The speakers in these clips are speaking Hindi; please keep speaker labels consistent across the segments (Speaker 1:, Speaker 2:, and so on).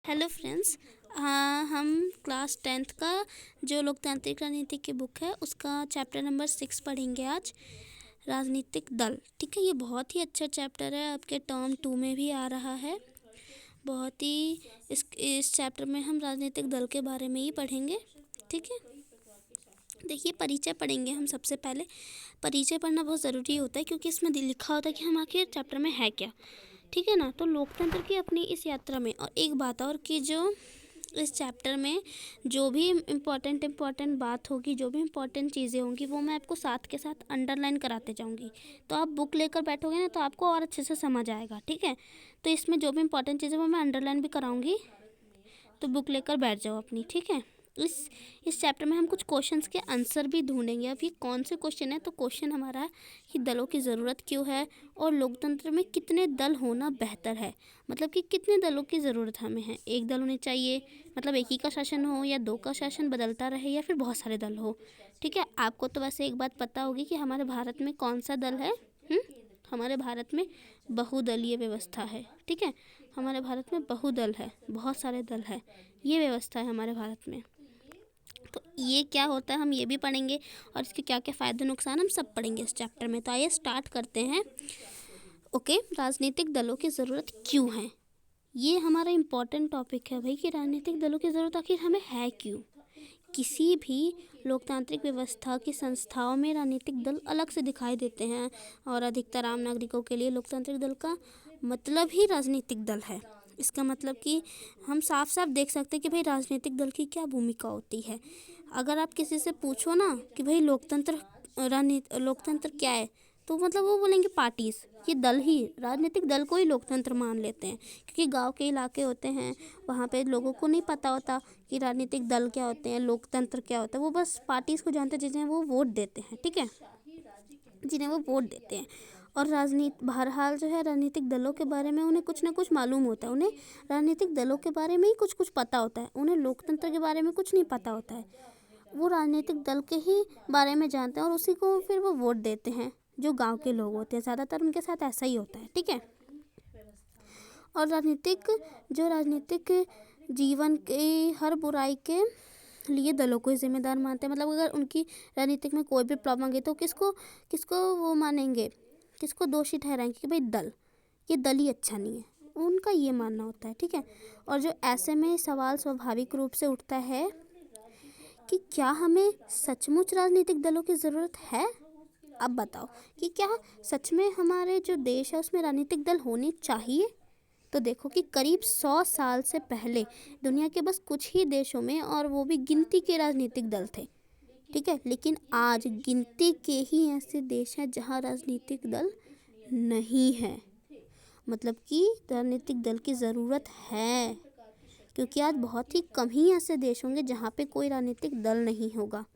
Speaker 1: Hello friends. हम क्लास 10th का जो लोकतांत्रिक राजनीति की बुक है उसका चैप्टर नंबर 6 पढ़ेंगे आज, राजनीतिक दल। ठीक है, ये बहुत ही अच्छा चैप्टर है, आपके टर्म 2 में भी आ रहा है। बहुत ही इस चैप्टर में हम राजनीतिक दल के बारे में ही पढ़ेंगे। ठीक है, देखिए परिचय पढ़ेंगे हम। सबसे पहले परिचय पढ़ना बहुत ज़रूरी होता है क्योंकि इसमें लिखा होता है कि हम आखिर चैप्टर में है क्या। ठीक है ना। तो लोकतंत्र की अपनी इस यात्रा में और एक बात और कि जो इस चैप्टर में जो भी इम्पॉर्टेंट बात होगी, जो भी इम्पॉर्टेंट चीज़ें होंगी, वो मैं आपको साथ के साथ अंडरलाइन कराते जाऊंगी। तो आप बुक लेकर बैठोगे ना तो आपको और अच्छे से समझ आएगा। ठीक है, तो इसमें जो भी इम्पॉर्टेंट चीज़ें वो मैं अंडरलाइन भी कराऊंगी, तो बुक लेकर बैठ जाओ अपनी। ठीक है, इस चैप्टर में हम कुछ क्वेश्चंस के आंसर भी ढूंढेंगे। अब ये कौन से क्वेश्चन है, तो क्वेश्चन हमारा है कि दलों की ज़रूरत क्यों है और लोकतंत्र में कितने दल होना बेहतर है। मतलब कि कितने दलों की ज़रूरत हमें है। एक दल होने चाहिए, मतलब एक ही का शासन हो, या दो का शासन बदलता रहे, या फिर बहुत सारे दल हो। ठीक है, आपको तो वैसे एक बात पता होगी कि हमारे भारत में कौन सा दल है। हमारे भारत में बहुदलीय व्यवस्था है। ठीक है, हमारे भारत में बहुदल है, बहुत सारे दल है, ये व्यवस्था है हमारे भारत में। तो ये क्या होता है हम ये भी पढ़ेंगे और इसके क्या क्या फ़ायदे नुकसान हम सब पढ़ेंगे इस चैप्टर में। तो आइए स्टार्ट करते हैं। ओके, राजनीतिक दलों की ज़रूरत क्यों है, ये हमारा इम्पॉर्टेंट टॉपिक है भाई कि राजनीतिक दलों की ज़रूरत आखिर हमें है क्यों। किसी भी लोकतांत्रिक व्यवस्था की संस्थाओं में राजनीतिक दल अलग से दिखाई देते हैं और अधिकतर आम नागरिकों के लिए लोकतांत्रिक दल का मतलब ही राजनीतिक दल है। इसका मतलब कि हम साफ साफ देख सकते हैं कि भाई राजनीतिक दल की क्या भूमिका होती है। अगर आप किसी से पूछो ना कि भाई लोकतंत्र क्या है, तो मतलब वो बोलेंगे पार्टीज, ये दल ही, राजनीतिक दल को ही लोकतंत्र मान लेते हैं। क्योंकि गांव के इलाके होते हैं, वहाँ पे लोगों को नहीं पता होता कि राजनीतिक दल क्या होते हैं, लोकतंत्र क्या होता है। वो बस पार्टीज को जानते जिन्हें वो वोट देते हैं। ठीक है, जिन्हें वो वोट देते हैं। और बहरहाल जो है राजनीतिक दलों के बारे में उन्हें कुछ ना कुछ मालूम होता है। उन्हें राजनीतिक दलों के बारे में ही कुछ कुछ पता होता है, उन्हें लोकतंत्र के बारे में कुछ नहीं पता होता है। वो राजनीतिक दल के ही बारे में जानते हैं और उसी को फिर वो वोट देते हैं। जो गांव के लोग होते हैं ज़्यादातर उनके साथ ऐसा ही होता है। ठीक है, और राजनीतिक जीवन के हर बुराई के लिए दलों को ही जिम्मेदार मानते हैं। मतलब अगर उनकी राजनीतिक में कोई भी प्रॉब्लम गई तो किसको किसको वो मानेंगे, किसको दोषी ठहराएंगे कि भाई ये दल ही अच्छा नहीं है, उनका ये मानना होता है। ठीक है, और जो ऐसे में सवाल स्वाभाविक रूप से उठता है कि क्या हमें सचमुच राजनीतिक दलों की ज़रूरत है। अब बताओ कि क्या सच में हमारे जो देश है उसमें राजनीतिक दल होने चाहिए। तो देखो कि करीब 100 साल से पहले दुनिया के बस कुछ ही देशों में, और वो भी गिनती के राजनीतिक दल थे। ठीक है, लेकिन आज गिनती के ही ऐसे देश हैं जहाँ राजनीतिक दल नहीं है। मतलब कि राजनीतिक दल की ज़रूरत है, क्योंकि आज बहुत ही कम ही ऐसे देश होंगे जहाँ पे कोई राजनीतिक दल नहीं होगा।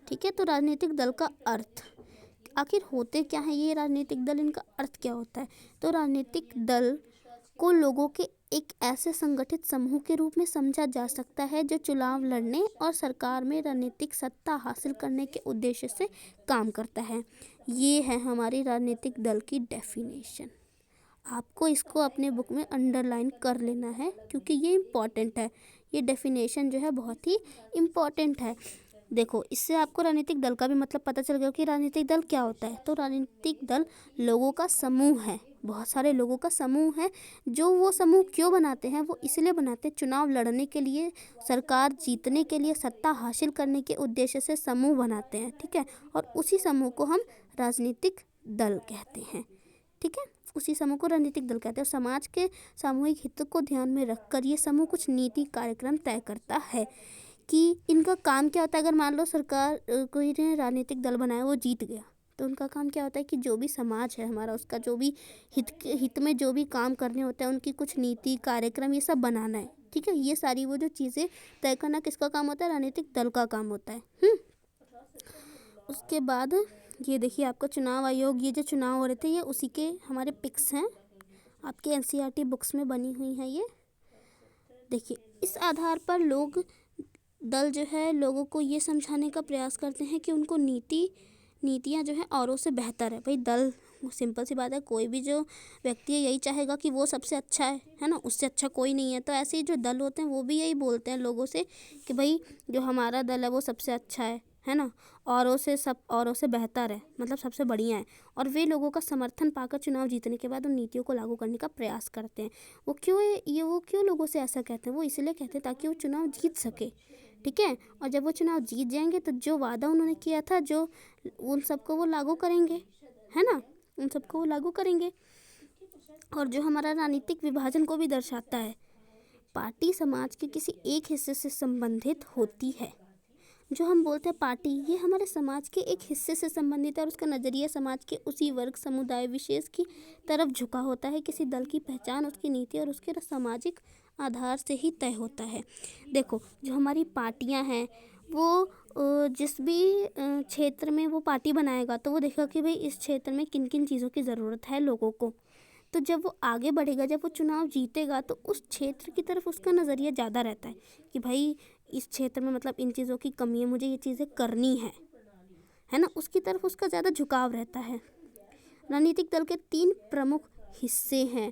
Speaker 1: ठीक है, तो राजनीतिक दल का अर्थ आखिर होते क्या है, ये राजनीतिक दल, इनका अर्थ क्या होता है। तो राजनीतिक दल को लोगों के एक ऐसे संगठित समूह के रूप में समझा जा सकता है जो चुनाव लड़ने और सरकार में राजनीतिक सत्ता हासिल करने के उद्देश्य से काम करता है। ये है हमारी राजनीतिक दल की डेफिनेशन। आपको इसको अपने बुक में अंडरलाइन कर लेना है क्योंकि ये इम्पॉर्टेंट है। ये डेफिनेशन जो है बहुत ही इम्पॉर्टेंट है। देखो, इससे आपको राजनीतिक दल का भी मतलब पता चल गया कि राजनीतिक दल क्या होता है। तो राजनीतिक दल लोगों का समूह है, बहुत सारे लोगों का समूह है। जो वो समूह क्यों बनाते हैं, वो इसलिए बनाते हैं चुनाव लड़ने के लिए, सरकार जीतने के लिए, सत्ता हासिल करने के उद्देश्य से समूह बनाते हैं। ठीक है, और उसी समूह को हम राजनीतिक दल कहते हैं। ठीक है, उसी समूह को राजनीतिक दल कहते हैं। और समाज के सामूहिक हित को ध्यान में रखकर ये समूह कुछ नीति कार्यक्रम तय करता है कि इनका काम क्या होता है। अगर मान लो सरकार कोई ने राजनीतिक दल बनाया, वो जीत गया, तो उनका काम क्या होता है कि जो भी समाज है हमारा, उसका जो भी हित में जो भी काम करने होते हैं, उनकी कुछ नीति कार्यक्रम ये सब बनाना है। ठीक है, ये सारी वो जो चीज़ें तय करना किसका काम होता है, राजनीतिक दल का काम होता है। उसके बाद ये देखिए आपका चुनाव आयोग, ये जो चुनाव हो रहे थे ये उसी के हमारे पिक्स हैं, आपके एनसीईआरटी बुक्स में बनी हुई हैं। ये देखिए, इस आधार पर दल जो है लोगों को ये समझाने का प्रयास करते हैं कि उनको नीतियाँ जो है औरों से बेहतर है। भाई दल सिंपल सी बात है, कोई भी जो व्यक्ति है यही चाहेगा कि वो सबसे अच्छा है ना, उससे अच्छा कोई नहीं है। तो ऐसे ही जो दल होते हैं वो भी यही बोलते हैं लोगों से कि भाई जो हमारा दल है वो सबसे अच्छा है ना, औरों से बेहतर है, मतलब सबसे बढ़िया है। और वे लोगों का समर्थन पाकर चुनाव जीतने के बाद उन नीतियों को लागू करने का प्रयास करते हैं। वो क्यों लोगों से ऐसा कहते हैं? वो इसलिए कहते हैं ताकि वो चुनाव जीत सके, ठीक है। और जब वो चुनाव जीत जाएंगे तो जो वादा उन्होंने किया था, जो उन सबको वो लागू करेंगे, है ना, उन सबको वो लागू करेंगे। और जो हमारा राजनीतिक विभाजन को भी दर्शाता है, पार्टी समाज के किसी एक हिस्से से संबंधित होती है। जो हम बोलते हैं पार्टी, ये हमारे समाज के एक हिस्से से संबंधित है और उसका नज़रिया समाज के उसी वर्ग समुदाय विशेष की तरफ झुका होता है। किसी दल की पहचान उसकी नीति और उसके सामाजिक आधार से ही तय होता है। देखो, जो हमारी पार्टियां हैं वो जिस भी क्षेत्र में वो पार्टी बनाएगा तो वो देखेगा कि भाई इस क्षेत्र में किन किन चीज़ों की ज़रूरत है लोगों को। तो जब वो आगे बढ़ेगा, जब वो चुनाव जीतेगा, तो उस क्षेत्र की तरफ उसका नज़रिया ज़्यादा रहता है कि भाई इस क्षेत्र में मतलब इन चीज़ों की कमी है, मुझे ये चीज़ें करनी है ना, उसकी तरफ उसका ज़्यादा झुकाव रहता है। राजनीतिक दल के 3 प्रमुख हिस्से हैं।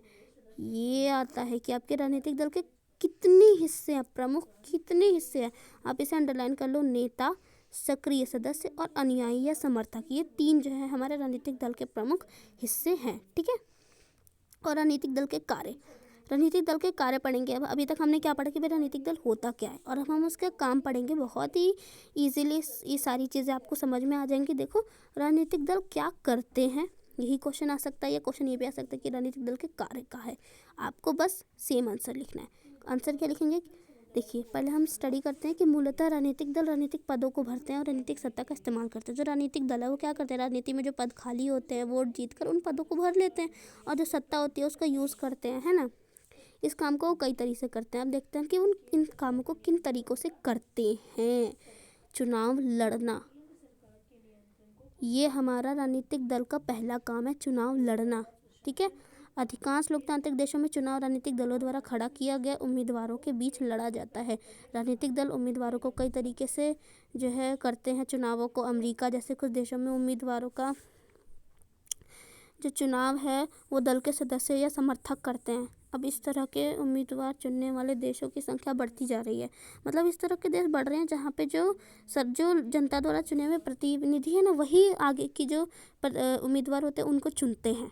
Speaker 1: ये आता है कि आपके राजनीतिक दल के कितने हिस्से हैं, प्रमुख कितने हिस्से हैं, आप इसे अंडरलाइन कर लो। नेता, सक्रिय सदस्य और अनुयायी या समर्थक, ये 3 जो है हमारे राजनीतिक दल के प्रमुख हिस्से हैं, ठीक है। और राजनीतिक दल के कार्य, राजनीतिक दल के कार्य पढ़ेंगे। अब अभी तक हमने क्या पढ़ा कि भाई राजनीतिक दल होता क्या है, और अब हम उसका काम पढ़ेंगे। बहुत ही इजीली ये सारी चीज़ें आपको समझ में आ जाएंगी। देखो, राजनीतिक दल क्या करते हैं, यही क्वेश्चन आ सकता है, या क्वेश्चन ये भी आ सकता है कि राजनीतिक दल के कार्य क्या है। आपको बस सेम आंसर लिखना है। आंसर क्या लिखेंगे? देखिए, पहले हम स्टडी करते हैं कि मूलतः राजनीतिक दल राजनीतिक पदों को भरते हैं और राजनीतिक सत्ता का इस्तेमाल करते हैं। जो राजनीतिक दल है वो क्या करते हैं, राजनीति में जो पद खाली होते हैं वोट जीत कर उन पदों को भर लेते हैं, और जो सत्ता होती है उसका यूज़ करते हैं, है ना। इस काम को कई तरीके से करते हैं। अब देखते हैं कि इन कामों को किन तरीक़ों से करते हैं। चुनाव लड़ना, ये हमारा राजनीतिक दल का पहला काम है, चुनाव लड़ना, ठीक है। अधिकांश लोकतांत्रिक देशों में चुनाव राजनीतिक दलों द्वारा खड़ा किया गया उम्मीदवारों के बीच लड़ा जाता है। राजनीतिक दल उम्मीदवारों को कई तरीके से जो है करते हैं चुनावों को। अमेरिका जैसे कुछ देशों में उम्मीदवारों का जो चुनाव है वो दल के सदस्य या समर्थक करते हैं। अब इस तरह के उम्मीदवार चुनने वाले देशों की संख्या बढ़ती जा रही है। मतलब इस तरह के देश बढ़ रहे हैं जहाँ पे जो जनता द्वारा चुने हुए प्रतिनिधि है ना, वही आगे की जो उम्मीदवार होते हैं उनको चुनते हैं,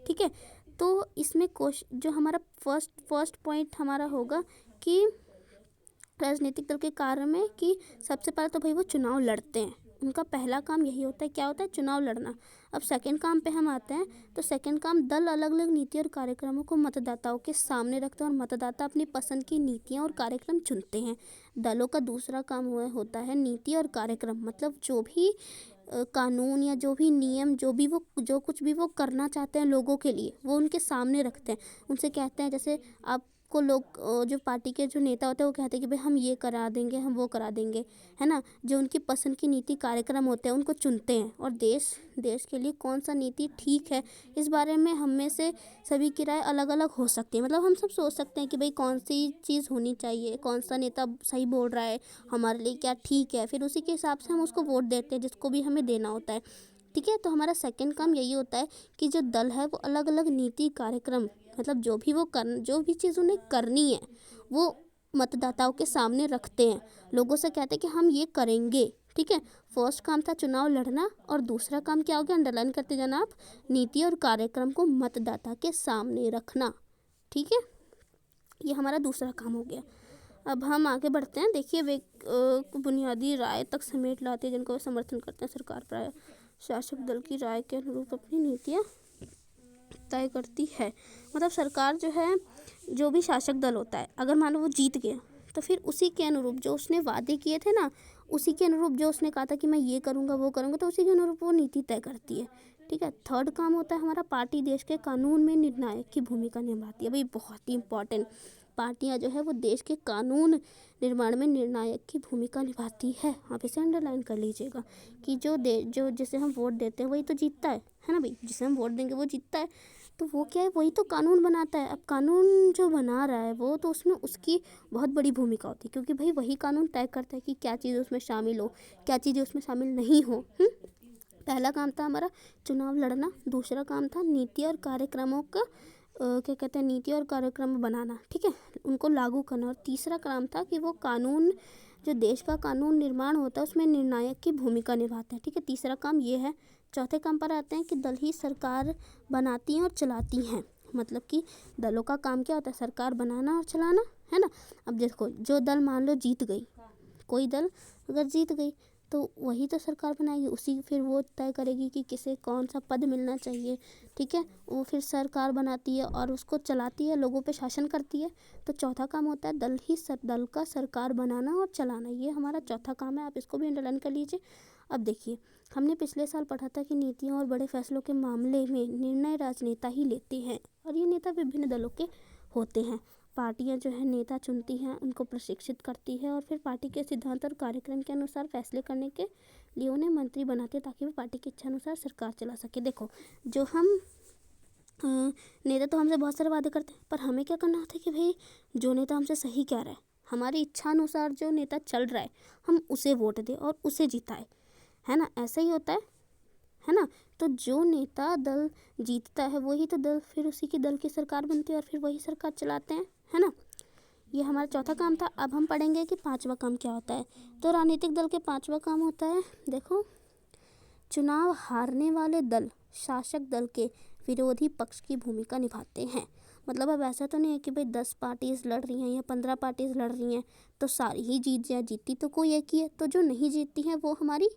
Speaker 1: ठीक है। तो इसमें जो हमारा फर्स्ट पॉइंट हमारा होगा कि राजनीतिक दल के कार्य में कि सबसे पहले तो भाई वो चुनाव लड़ते हैं। उनका पहला काम यही होता है, क्या होता है? चुनाव लड़ना। अब सेकंड काम पे हम आते हैं, तो सेकंड काम, दल अलग अलग नीति और कार्यक्रमों को मतदाताओं के सामने रखते हैं और मतदाता अपनी पसंद की नीतियाँ और कार्यक्रम चुनते हैं। दलों का दूसरा काम होता है नीति और कार्यक्रम, मतलब जो भी कानून या जो भी नियम, जो कुछ भी वो करना चाहते हैं लोगों के लिए, वो उनके सामने रखते हैं। उनसे कहते हैं, जैसे आपको लोग जो पार्टी के जो नेता होते हैं वो कहते हैं कि भाई हम ये करा देंगे, हम वो करा देंगे, है ना। जो उनकी पसंद की नीति कार्यक्रम होते हैं उनको चुनते हैं। और देश के लिए कौन सा नीति ठीक है, इस बारे में हम में से सभी की राय अलग अलग हो सकती है। मतलब हम सब सोच सकते हैं कि भाई कौन सी चीज़ होनी चाहिए, कौन सा नेता सही बोल रहा है, हमारे लिए क्या ठीक है, फिर उसी के हिसाब से हम उसको वोट देते हैं जिसको भी हमें देना होता है, ठीक है। तो हमारा सेकंड काम यही होता है कि जो दल है वो अलग अलग नीति कार्यक्रम, मतलब जो भी चीज़ उन्हें करनी है वो मतदाताओं के सामने रखते हैं, लोगों से कहते हैं कि हम ये करेंगे, ठीक है। फर्स्ट काम था चुनाव लड़ना, और दूसरा काम क्या हो गया, अंडरलाइन करते जाना आप, नीति और कार्यक्रम को मतदाता के सामने रखना, ठीक है। ये हमारा दूसरा काम हो गया। अब हम आगे बढ़ते हैं। देखिए, वे बुनियादी राय तक समेट लाते हैं जिनको वे समर्थन करते हैं। सरकार प्राय शासक दल की राय के अनुरूप अपनी नीतियाँ तय करती है। मतलब सरकार जो है, जो भी शासक दल होता है, अगर मान लो वो जीत गया तो फिर उसी के अनुरूप जो उसने वादे किए थे ना, उसी के अनुरूप जो उसने कहा था कि मैं ये करूँगा वो करूँगा, तो उसी के अनुरूप वो नीति तय करती है, ठीक है। थर्ड काम होता है हमारा, पार्टी देश के कानून में निर्णायक की भूमिका निभाती है। भाई बहुत ही इंपॉर्टेंट, पार्टियां जो है वो देश के कानून निर्माण में निर्णायक की भूमिका निभाती है। आप इसे अंडरलाइन कर लीजिएगा कि जो जिसे हम वोट देते हैं वही तो जीतता है ना भाई, जिसे हम वोट देंगे वो जीतता है। तो वो क्या है, वही तो कानून बनाता है। अब कानून जो बना रहा है वो तो उसमें उसकी बहुत बड़ी भूमिका होती है, क्योंकि भाई वही कानून तय करता है कि क्या चीज़ उसमें शामिल हो, क्या चीज़ें उसमें शामिल नहीं हो। पहला काम था हमारा चुनाव लड़ना, दूसरा काम था नीति और कार्यक्रमों का क्या कहते हैं, नीति और कार्यक्रम बनाना, ठीक है, उनको लागू करना। और तीसरा काम था कि वो कानून, जो देश का कानून निर्माण होता है उसमें निर्णायक की भूमिका निभाता है, ठीक है, तीसरा काम ये है। चौथे काम पर आते हैं कि दल ही सरकार बनाती हैं और चलाती हैं। मतलब कि दलों का काम क्या होता है, सरकार बनाना और चलाना, है ना। अब देखो, जो दल मान लो जीत गई, कोई दल अगर जीत गई तो वही तो सरकार बनाएगी, उसी फिर वो तय करेगी कि किसे कौन सा पद मिलना चाहिए, ठीक है, वो फिर सरकार बनाती है और उसको चलाती है, लोगों पे शासन करती है। तो चौथा काम होता है दल का सरकार बनाना और चलाना, ये हमारा चौथा काम है। आप इसको भी अंडरलाइन कर लीजिए। अब देखिए, हमने पिछले साल पढ़ा था कि नीतियों और बड़े फैसलों के मामले में निर्णय राजनेता ही लेते हैं और ये नेता विभिन्न दलों के होते हैं। पार्टियां जो है नेता चुनती हैं, उनको प्रशिक्षित करती है और फिर पार्टी के सिद्धांत और कार्यक्रम के अनुसार फैसले करने के लिए उन्हें मंत्री बनाते हैं ताकि वो पार्टी की इच्छा अनुसार सरकार चला सके। देखो, जो हम नेता तो हमसे बहुत सारे वादे करते हैं, पर हमें क्या करना होता है कि भाई जो नेता हमसे सही कह रहा है, हमारी इच्छा अनुसार जो नेता चल रहा है, हम उसे वोट दें और उसे जिताए, है ना, ऐसा ही होता है ना। तो जो नेता दल जीतता है वही तो दल, फिर उसी की दल की सरकार बनती है और फिर वही सरकार चलाते हैं, है ना। ये हमारा चौथा काम था। अब हम पढ़ेंगे कि पांचवा काम क्या होता है। तो राजनीतिक दल के पांचवा काम होता है, देखो, चुनाव हारने वाले दल शासक दल के विरोधी पक्ष की भूमिका निभाते हैं। मतलब अब ऐसा तो नहीं है कि भाई 10 पार्टीज लड़ रही हैं या 15 पार्टीज लड़ रही हैं तो सारी ही जीत जाए, जीती तो कोई एक ही है। तो जो नहीं जीतती हैं वो हमारी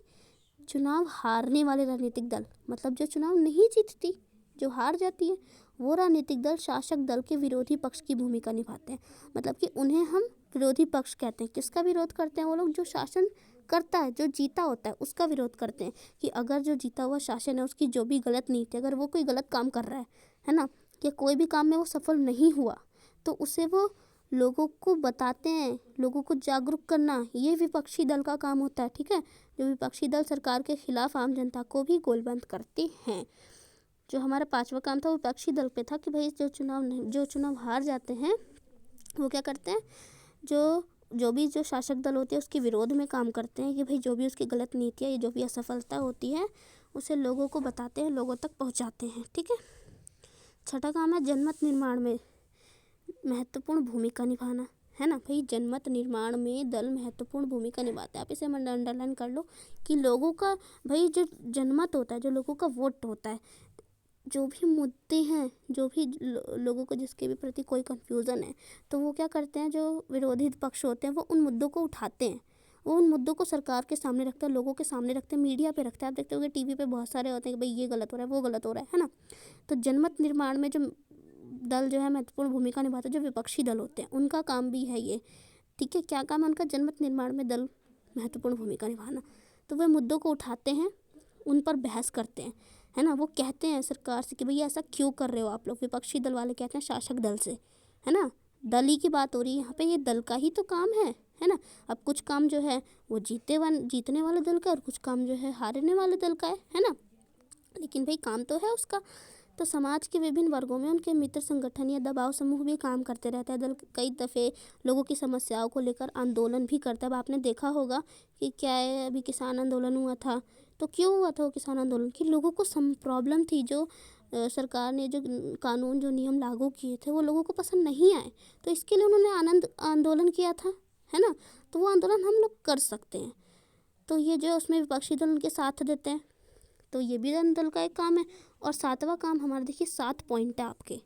Speaker 1: चुनाव हारने वाले राजनीतिक दल, मतलब जो चुनाव नहीं जीतती, जो हार जाती है, वो राजनीतिक दल शासक दल के विरोधी पक्ष की भूमिका निभाते हैं। मतलब कि उन्हें हम विरोधी पक्ष कहते हैं। किसका विरोध करते हैं वो लोग? जो शासन करता है, जो जीता होता है उसका विरोध करते हैं। कि अगर जो जीता हुआ शासन है उसकी जो भी गलत नीति, अगर वो कोई गलत काम कर रहा है ना, या कोई भी काम में वो सफल नहीं हुआ, तो उसे वो लोगों को बताते हैं, लोगों को जागरूक करना, ये विपक्षी दल का काम होता है, ठीक है। जो विपक्षी दल सरकार के खिलाफ आम जनता को भी गोलबंद करते हैं। जो हमारा पांचवा काम था वो विपक्षी दल पे था कि भाई जो चुनाव हार जाते हैं वो क्या करते हैं, जो शासक दल होते हैं उसके विरोध में काम करते हैं कि भाई जो भी उसकी गलत नीतियाँ या जो भी असफलता होती है उसे लोगों को बताते हैं, लोगों तक पहुंचाते हैं, ठीक है। छठा काम है जनमत निर्माण में महत्वपूर्ण भूमिका निभाना, है ना भाई। जनमत निर्माण में दल महत्वपूर्ण भूमिका निभाते हैं। आप इसे अंडरलाइन कर लो कि लोगों का, भाई जो जनमत होता है, जो लोगों का वोट होता है, जो भी मुद्दे हैं, जो भी लोगों को जिसके भी प्रति कोई कन्फ्यूज़न है, तो वो क्या करते हैं, जो विरोधी पक्ष होते हैं वो उन मुद्दों को उठाते हैं, वो उन मुद्दों को सरकार के सामने रखते हैं, लोगों के सामने रखते हैं, मीडिया पे रखते हैं। आप देखते होंगे टीवी पे बहुत सारे होते हैं कि भाई ये गलत हो रहा है, वो गलत हो रहा है ना। तो जनमत निर्माण में जो दल जो है महत्वपूर्ण भूमिका निभाते हैं, जो विपक्षी दल होते हैं उनका काम भी है ये, ठीक है। क्या काम है उनका? जनमत निर्माण में दल महत्वपूर्ण भूमिका निभाना। तो वे मुद्दों को उठाते हैं, उन पर बहस करते हैं, है ना। वो कहते हैं सरकार से कि भैया ऐसा क्यों कर रहे हो आप लोग। विपक्षी दल वाले कहते हैं शासक दल से, है ना, दल ही की बात हो रही है यहाँ पे, ये दल का ही तो काम है ना। अब कुछ काम जो है वो जीतने वाले दल का और कुछ काम जो है हारने वाले दल का है ना, लेकिन भाई काम तो है उसका। तो समाज के विभिन्न वर्गों में उनके मित्र संगठन या दबाव समूह भी काम करते रहता है। दल कई दफ़े लोगों की समस्याओं को लेकर आंदोलन भी करता है। अब आपने देखा होगा कि क्या है, अभी किसान आंदोलन हुआ था, तो क्यों हुआ था वो किसान आंदोलन? कि लोगों को प्रॉब्लम थी, जो सरकार ने जो कानून, जो नियम लागू किए थे वो लोगों को पसंद नहीं आए, तो इसके लिए उन्होंने आंदोलन किया था, है ना। तो वो आंदोलन हम लोग कर सकते हैं। तो ये जो उसमें विपक्षी दल उनके साथ देते हैं, तो ये भी दल का एक काम है। और सातवां काम हमारा, देखिए 7 पॉइंट है आपके,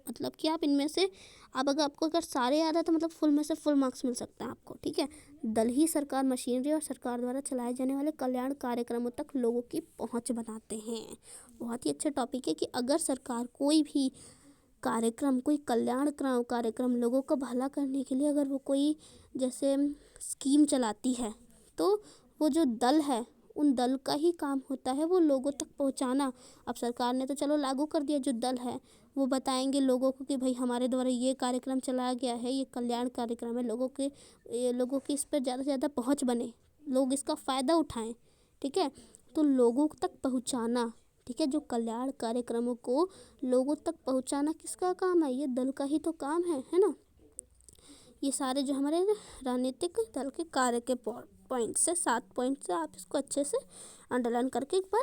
Speaker 1: मतलब कि आप इनमें से, अब अगर आपको अगर सारे याद है तो मतलब फुल में से फुल मार्क्स मिल सकता है आपको, ठीक है। दल ही सरकार मशीनरी और सरकार द्वारा चलाए जाने वाले कल्याण कार्यक्रमों तक लोगों की पहुंच बनाते हैं। बहुत ही अच्छा टॉपिक है कि अगर सरकार कोई भी कार्यक्रम, कोई कल्याण कार्यक्रम लोगों का भला करने के लिए अगर वो कोई जैसे स्कीम चलाती है, तो वो जो दल है उन दल का ही काम होता है वो लोगों तक पहुंचाना। अब सरकार ने तो चलो लागू कर दिया, जो दल है वो बताएंगे लोगों को कि भाई हमारे द्वारा ये कार्यक्रम चलाया गया है, ये कल्याण कार्यक्रम है, लोगों की इस पर ज़्यादा से ज़्यादा पहुंच बने, लोग इसका फ़ायदा उठाएं, ठीक है। तो लोगों तक पहुंचाना, ठीक है, जो कल्याण कार्यक्रमों को लोगों तक पहुंचाना किसका काम है? ये दल का ही तो काम है ना। ये सारे जो हमारे राजनीतिक दल के कार्य के पॉइंट से 7 पॉइंट से आप इसको अच्छे से अंडरलाइन करके एक बार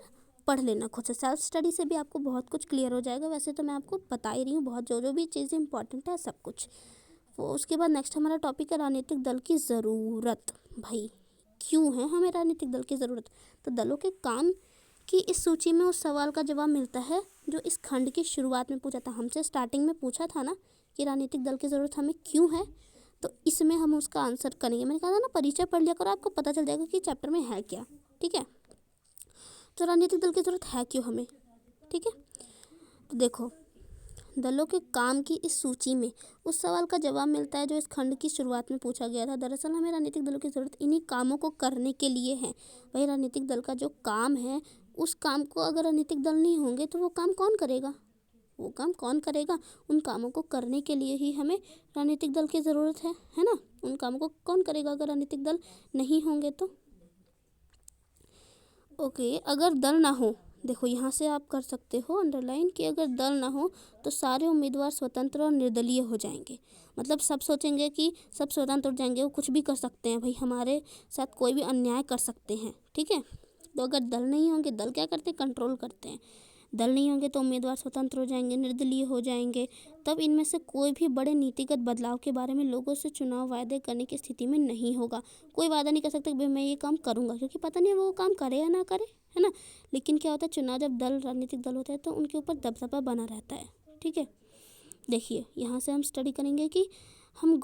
Speaker 1: पढ़ लेना खुद से, सेल्फ स्टडी से भी आपको बहुत कुछ क्लियर हो जाएगा। वैसे तो मैं आपको बता ही रही हूँ बहुत जो भी चीज़ें इंपॉर्टेंट है सब कुछ। वो उसके बाद नेक्स्ट हमारा टॉपिक है राजनीतिक दल की ज़रूरत। भाई क्यों है हमें राजनीतिक दल की ज़रूरत? तो दलों के काम की इस सूची में उस सवाल का जवाब मिलता है जो इस खंड की शुरुआत में पूछा था हमसे, स्टार्टिंग में पूछा था ना कि राजनीतिक दल की ज़रूरत हमें क्यों है, तो इसमें हम उसका आंसर करेंगे। मैंने कहा था ना परिचय पढ़ लिया करो, आपको पता चल जाएगा कि चैप्टर में है क्या। ठीक है, तो राजनीतिक दल की ज़रूरत है क्यों हमें। ठीक है, तो देखो दलों के काम की इस सूची में उस सवाल का जवाब मिलता है जो इस खंड की शुरुआत में पूछा गया था। दरअसल हमें राजनीतिक दलों की ज़रूरत इन्हीं कामों को करने के लिए है। वही राजनीतिक दल का जो काम है उस काम को अगर राजनीतिक दल नहीं होंगे तो वो काम कौन करेगा? वो काम कौन करेगा? उन कामों को करने के लिए ही हमें राजनीतिक दल की ज़रूरत है ना। उन कामों को कौन करेगा अगर राजनीतिक दल नहीं होंगे तो? ओके, अगर दल ना हो, देखो यहाँ से आप कर सकते हो अंडरलाइन कि अगर दल ना हो तो सारे उम्मीदवार स्वतंत्र और निर्दलीय हो जाएंगे। मतलब सब सोचेंगे कि सब स्वतंत्र हो जाएंगे, वो कुछ भी कर सकते हैं भाई, हमारे साथ कोई भी अन्याय कर सकते हैं। ठीक है, तो अगर दल नहीं होंगे, दल क्या करते हैं? कंट्रोल करते हैं। दल नहीं होंगे तो उम्मीदवार स्वतंत्र हो जाएंगे, निर्दलीय हो जाएंगे। तब इनमें से कोई भी बड़े नीतिगत बदलाव के बारे में लोगों से चुनाव वायदे करने की स्थिति में नहीं होगा। कोई वादा नहीं कर सकता कि भाई मैं ये काम करूँगा, क्योंकि पता नहीं वो काम करे या ना करे, है ना। लेकिन क्या होता है, चुनाव जब दल राजनीतिक दल होता है तो उनके ऊपर दबदबा बना रहता है। ठीक है, देखिए यहाँ से हम स्टडी करेंगे कि हम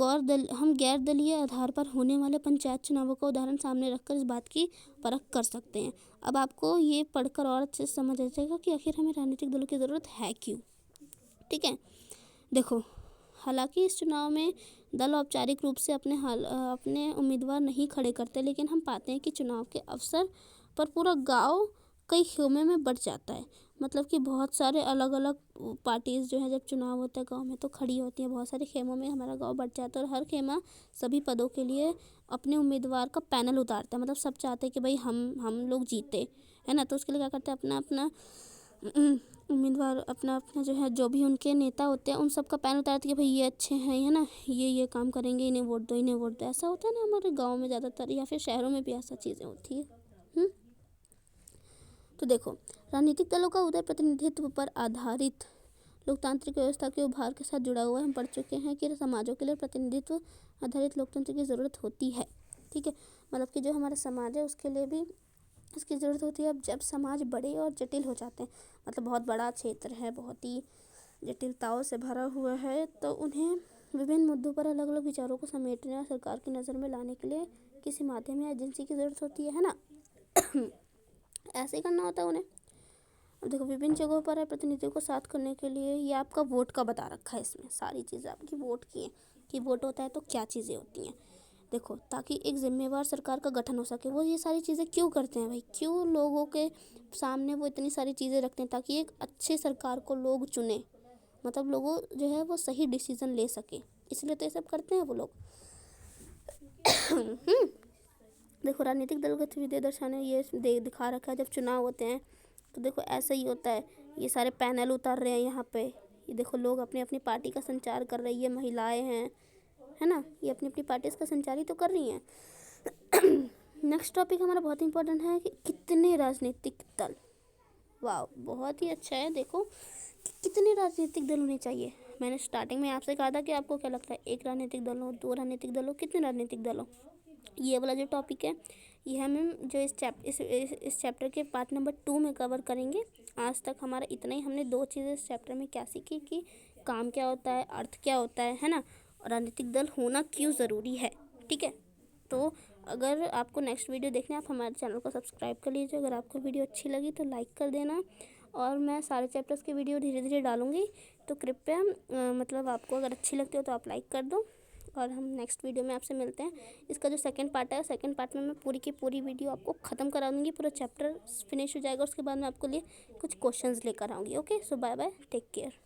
Speaker 1: गैर दलीय आधार पर होने वाले पंचायत चुनावों का उदाहरण सामने रखकर इस बात की परख कर सकते हैं। अब आपको ये पढ़कर और अच्छे से समझ आ जाएगा कि आखिर हमें राजनीतिक दलों की ज़रूरत है क्यों। ठीक है, देखो हालांकि इस चुनाव में दल औपचारिक रूप से अपने उम्मीदवार नहीं खड़े करते, लेकिन हम पाते हैं कि चुनाव के अवसर पर पूरा गांव कई खेमे में बट जाता है। मतलब कि बहुत सारे अलग अलग पार्टीज़ जो है जब चुनाव होता है गांव में तो खड़ी होती हैं, बहुत सारे खेमों में हमारा गांव बट जाता है और हर खेमा सभी पदों के लिए अपने उम्मीदवार का पैनल उतारता है। मतलब सब चाहते हैं कि भाई हम लोग जीते, है ना। तो उसके लिए क्या करते हैं, अपना अपना उम्मीदवार अपना अपना जो है जो भी उनके नेता होते हैं उन सब का पैनल उतारते हैं कि भाई ये अच्छे हैं, है ना, ये काम करेंगे, इन्हें वोट दो, इन्हें वोट दो। ऐसा होता है ना हमारे गाँव में ज़्यादातर, या फिर शहरों में भी ऐसा चीज़ें होती है। तो देखो राजनीतिक दलों का उदय प्रतिनिधित्व पर आधारित लोकतांत्रिक व्यवस्था के उभार के साथ जुड़ा हुआ है। हम पढ़ चुके हैं कि समाजों के लिए प्रतिनिधित्व आधारित लोकतंत्र की ज़रूरत होती है। ठीक है, मतलब कि जो हमारा समाज है उसके लिए भी इसकी ज़रूरत होती है। अब जब समाज बड़े और जटिल हो जाते हैं, मतलब बहुत बड़ा क्षेत्र है, बहुत ही जटिलताओं से भरा हुआ है, तो उन्हें विभिन्न मुद्दों पर अलग अलग विचारों को समेटने और सरकार की नज़र में लाने के लिए किसी माध्यम या एजेंसी की ज़रूरत होती है ना। ऐसे ही करना होता है उन्हें। अब देखो विभिन्न जगहों पर है प्रतिनिधियों को साथ करने के लिए, ये आपका वोट का बता रखा है, इसमें सारी चीज़ें आपकी वोट की हैं कि वोट होता है तो क्या चीज़ें होती हैं। देखो ताकि एक जिम्मेवार सरकार का गठन हो सके, वो ये सारी चीज़ें क्यों करते हैं भाई, क्यों लोगों के सामने वो इतनी सारी चीज़ें रखते हैं, ताकि एक अच्छे सरकार को लोग चुने, मतलब लोगों जो है वो सही डिसीजन ले सके, इसलिए तो ये सब करते हैं वो लोग। देखो राजनीतिक दल गतिविधियाँ दर्शाने ये दिखा रखा है जब चुनाव होते हैं तो देखो ऐसा ही होता है। ये सारे पैनल उतार रहे हैं यहाँ पे, ये देखो लोग अपनी अपनी पार्टी का संचार कर रही है, महिलाएं हैं, है ना, ये अपनी अपनी पार्टी का संचार ही तो कर रही हैं। नेक्स्ट टॉपिक हमारा बहुत इंपॉर्टेंट है कि कितने राजनीतिक दल। वाह बहुत ही अच्छा है। देखो कि कितने राजनीतिक दल होने चाहिए। मैंने स्टार्टिंग में आपसे कहा था कि आपको क्या लगता है, एक राजनीतिक दल हो, दो राजनीतिक दल हो, कितने राजनीतिक दल हो। ये वाला जो टॉपिक है ये हम जो इस चैप्टर के पार्ट नंबर 2 में कवर करेंगे। आज तक हमारा इतना ही। हमने 2 चीज़ें इस चैप्टर में क्या सीखी कि काम क्या होता है, अर्थ क्या होता है ना, और राजनीतिक दल होना क्यों ज़रूरी है। ठीक है, तो अगर आपको नेक्स्ट वीडियो देखना है आप हमारे चैनल को सब्सक्राइब कर लीजिए। अगर आपको वीडियो अच्छी लगी तो लाइक कर देना, और मैं सारे चैप्टर्स की वीडियो धीरे धीरे डालूँगी, तो कृपया मतलब आपको अगर अच्छी लगती हो तो आप लाइक कर दो। और हम नेक्स्ट वीडियो में आपसे मिलते हैं। इसका जो सेकंड पार्ट है, सेकंड पार्ट में मैं पूरी की पूरी वीडियो आपको ख़त्म करा दूँगी, पूरा चैप्टर फिनिश हो जाएगा, उसके बाद मैं आपको लिए कुछ क्वेश्चंस लेकर आऊँगी। ओके, सो बाय बाय, टेक केयर।